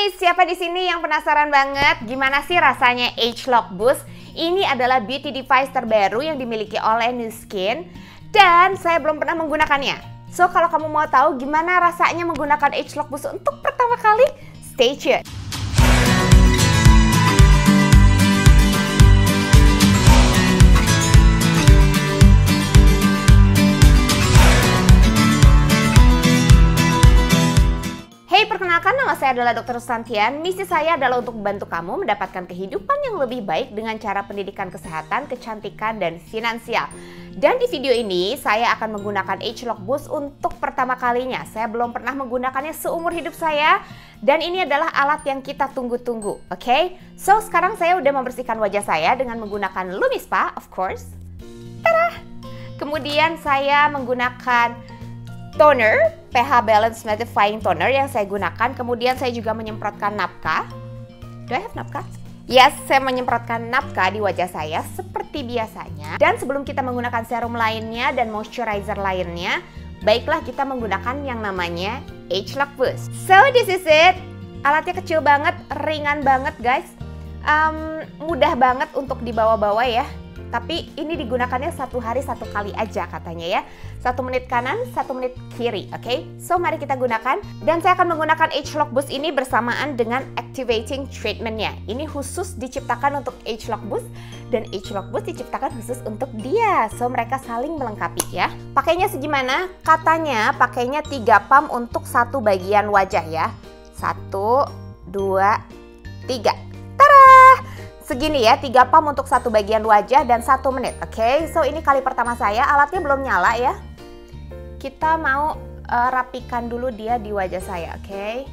Hai, siapa di sini yang penasaran banget gimana sih rasanya ageLOC Boost? Ini adalah beauty device terbaru yang dimiliki oleh Nu Skin dan saya belum pernah menggunakannya. So, kalau kamu mau tahu gimana rasanya menggunakan ageLOC Boost untuk pertama kali, stay tuned. Perkenalkan, nama saya adalah Dr. Susantian. Misi saya adalah untuk membantu kamu mendapatkan kehidupan yang lebih baik dengan cara pendidikan kesehatan, kecantikan, dan finansial. Dan di video ini, saya akan menggunakan ageLOC Boost untuk pertama kalinya. Saya belum pernah menggunakannya seumur hidup saya. Dan ini adalah alat yang kita tunggu-tunggu, oke? So, sekarang saya udah membersihkan wajah saya dengan menggunakan LumiSpa, of course. Tada! Kemudian saya menggunakan toner, pH Balance Mattifying Toner yang saya gunakan. Kemudian saya juga menyemprotkan napka. Do I have napka? Yes, saya menyemprotkan napka di wajah saya seperti biasanya. Dan sebelum kita menggunakan serum lainnya dan moisturizer lainnya, baiklah kita menggunakan yang namanya ageLOC Boost. So, this is it. Alatnya kecil banget, ringan banget guys. Mudah banget untuk dibawa-bawa ya. Tapi ini digunakannya satu hari satu kali aja katanya ya. 1 menit kanan, 1 menit kiri, oke? So, mari kita gunakan. Dan saya akan menggunakan ageLOC Boost ini bersamaan dengan Activating Treatment-nya. Ini khusus diciptakan untuk ageLOC Boost dan ageLOC Boost diciptakan khusus untuk dia. So, mereka saling melengkapi ya. Pakainya segimana? Katanya pakainya 3 pump untuk 1 bagian wajah ya. 1, 2, 3. Tada! Segini ya, 3 pump untuk 1 bagian wajah dan 1 menit, oke? So, ini kali pertama saya, alatnya belum nyala ya. Kita mau rapikan dulu dia di wajah saya, oke?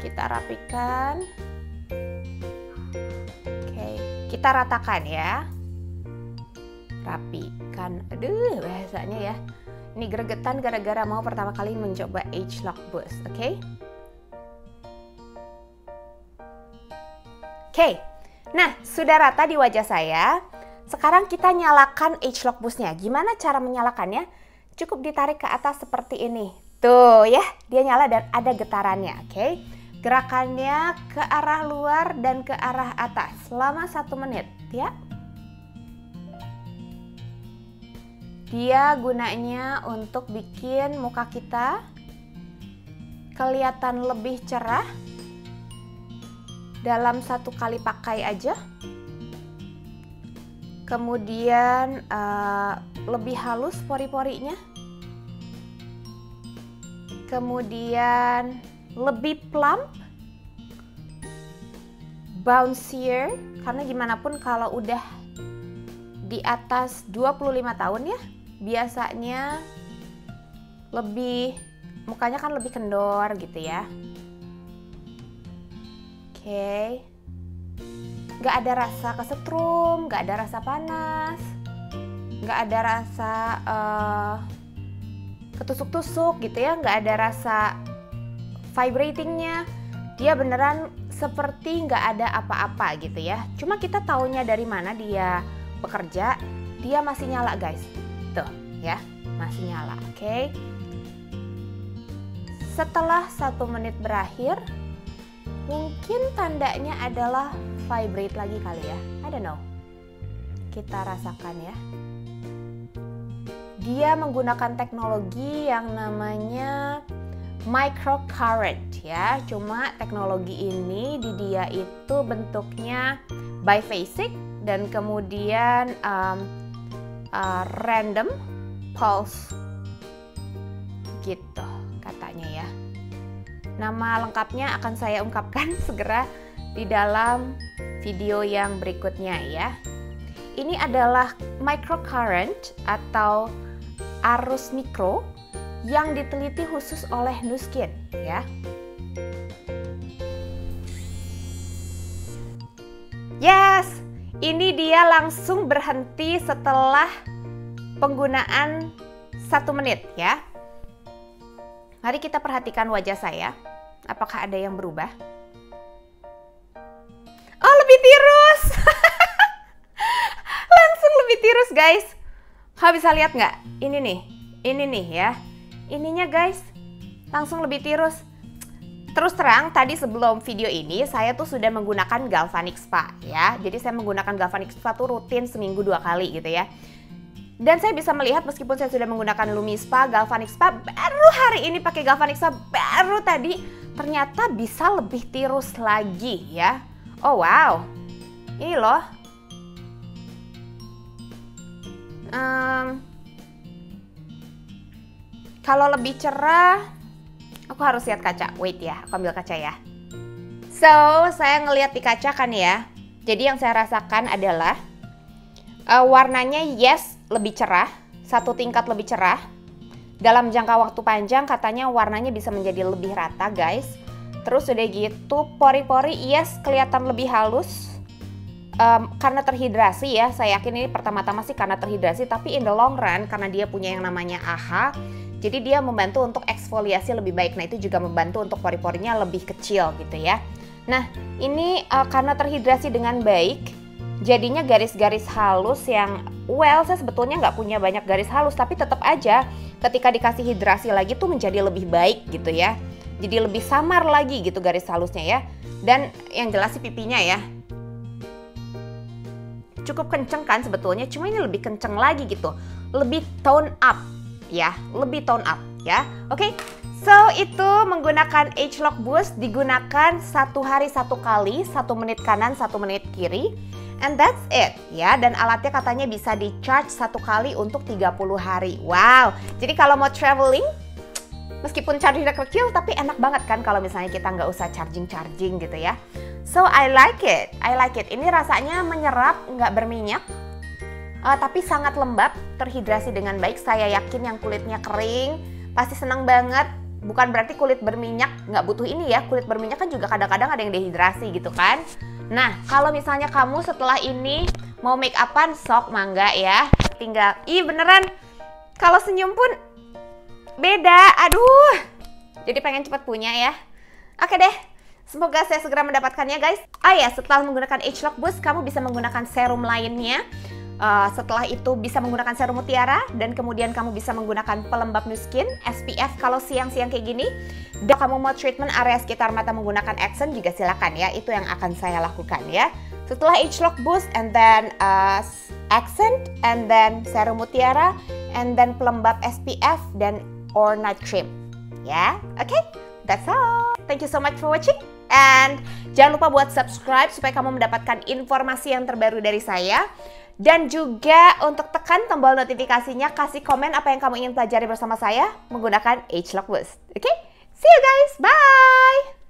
Kita rapikan. Oke, kita ratakan ya. Rapikan, aduh bahasanya ya. Ini gregetan gara-gara mau pertama kali mencoba ageLOC Boost, oke? Oke. Nah, sudah rata di wajah saya. Sekarang kita nyalakan ageLOC Boost-nya. Gimana cara menyalakannya? Cukup ditarik ke atas seperti ini. Tuh ya, dia nyala dan ada getarannya, oke? Gerakannya ke arah luar dan ke arah atas selama 1 menit, ya. Dia gunanya untuk bikin muka kita kelihatan lebih cerah. Dalam 1 kali pakai aja. Kemudian lebih halus pori-porinya. Kemudian lebih plump. Bouncier. Karena gimana pun kalau udah di atas 25 tahun ya, biasanya lebih, mukanya kan lebih kendor gitu ya. Oke, nggak ada rasa kesetrum, nggak ada rasa panas, nggak ada rasa ketusuk-tusuk gitu ya, nggak ada rasa vibratingnya. Dia beneran seperti nggak ada apa-apa gitu ya. Cuma kita taunya dari mana dia bekerja, dia masih nyala guys. Tuh ya, masih nyala, oke. Setelah 1 menit berakhir, mungkin tandanya adalah vibrate lagi kali ya. I don't know. Kita rasakan ya. Dia menggunakan teknologi yang namanya microcurrent ya. Cuma teknologi ini di dia itu bentuknya biphasic dan kemudian random pulse gitu katanya ya. Nama lengkapnya akan saya ungkapkan segera di dalam video yang berikutnya ya. Ini adalah microcurrent atau arus mikro yang diteliti khusus oleh Nu Skin ya. Yes, ini dia langsung berhenti setelah penggunaan 1 menit ya. Mari kita perhatikan wajah saya. Apakah ada yang berubah? Oh, lebih tirus. Langsung lebih tirus guys. Kau bisa lihat nggak? Ini nih ya. Ininya guys, langsung lebih tirus. Terus terang, tadi sebelum video ini saya tuh sudah menggunakan Galvanic Spa ya. Jadi saya menggunakan Galvanic Spa tuh rutin seminggu 2 kali gitu ya. Dan saya bisa melihat meskipun saya sudah menggunakan Lumi Spa, Galvanic Spa, baru hari ini pakai Galvanic Spa, baru tadi ternyata bisa lebih tirus lagi ya. Oh wow, ini loh. Kalau lebih cerah, aku harus lihat kaca. Wait ya, aku ambil kaca ya. So, saya ngelihat di kaca kan ya. Jadi yang saya rasakan adalah warnanya yes, lebih cerah. 1 tingkat lebih cerah. Dalam jangka waktu panjang katanya warnanya bisa menjadi lebih rata guys. Terus udah gitu, pori-pori yes kelihatan lebih halus. Karena terhidrasi ya, saya yakin ini pertama-tama sih karena terhidrasi. Tapi in the long run, karena dia punya yang namanya AHA, jadi dia membantu untuk eksfoliasi lebih baik. Nah itu juga membantu untuk pori-porinya lebih kecil gitu ya. Nah ini karena terhidrasi dengan baik, jadinya garis-garis halus yang saya sebetulnya nggak punya banyak garis halus. Tapi tetap aja ketika dikasih hidrasi lagi tuh menjadi lebih baik gitu ya. Jadi lebih samar lagi gitu garis halusnya ya. Dan yang jelas sih pipinya ya. Cukup kenceng kan sebetulnya, cuma ini lebih kenceng lagi gitu. Lebih tone up. Ya, lebih tone up ya. Oke, so itu menggunakan Age Lock Boost digunakan 1 hari 1 kali, 1 menit kanan 1 menit kiri, and that's it ya. Dan alatnya katanya bisa di charge 1 kali untuk 30 hari. Wow, jadi kalau mau traveling, meskipun chargingnya kecil tapi enak banget kan kalau misalnya kita nggak usah charging gitu ya. So I like it. Ini rasanya menyerap, nggak berminyak. Tapi sangat lembab, terhidrasi dengan baik. Saya yakin yang kulitnya kering pasti senang banget. Bukan berarti kulit berminyak nggak butuh ini ya. Kulit berminyak kan juga kadang-kadang ada yang dehidrasi gitu kan. Nah, kalau misalnya kamu setelah ini mau make upan, sok mangga ya. Tinggal, beneran. Kalau senyum pun beda. Aduh, jadi pengen cepet punya ya. Oke deh. Semoga saya segera mendapatkannya guys. Ya, setelah menggunakan Age Lock Boost, kamu bisa menggunakan serum lainnya. Setelah itu bisa menggunakan serum mutiara, dan kemudian kamu bisa menggunakan pelembab new skin SPF kalau siang-siang kayak gini. Dan kamu mau treatment area sekitar mata menggunakan Accent juga silakan ya, itu yang akan saya lakukan ya. Setelah Age Lock Boost and then Accent and then serum mutiara and then pelembab SPF dan or night cream ya. Oke, that's all. Thank you so much for watching. And jangan lupa buat subscribe supaya kamu mendapatkan informasi yang terbaru dari saya. Dan juga untuk tekan tombol notifikasinya, kasih komen apa yang kamu ingin pelajari bersama saya menggunakan Age Lock Boost. Oke? See you guys, bye!